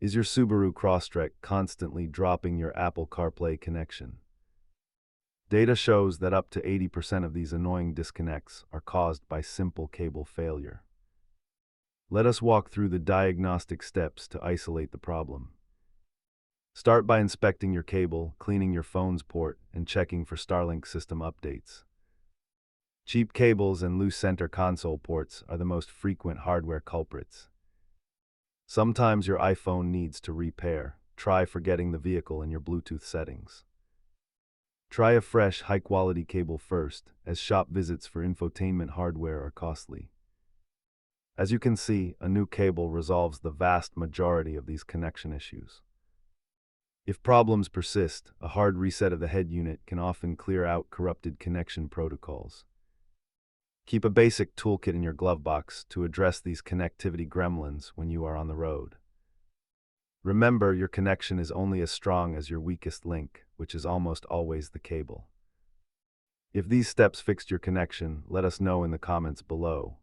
Is your Subaru Crosstrek constantly dropping your Apple CarPlay connection? Data shows that up to 80% of these annoying disconnects are caused by simple cable failure. Let us walk through the diagnostic steps to isolate the problem. Start by inspecting your cable, cleaning your phone's port, and checking for Starlink system updates. Cheap cables and loose center console ports are the most frequent hardware culprits. Sometimes your iPhone needs to repair. Try forgetting the vehicle in your Bluetooth settings. Try a fresh, high-quality cable first, as shop visits for infotainment hardware are costly. As you can see, a new cable resolves the vast majority of these connection issues. If problems persist, a hard reset of the head unit can often clear out corrupted connection protocols. Keep a basic toolkit in your glove box to address these connectivity gremlins when you are on the road. Remember, your connection is only as strong as your weakest link, which is almost always the cable. If these steps fixed your connection, let us know in the comments below.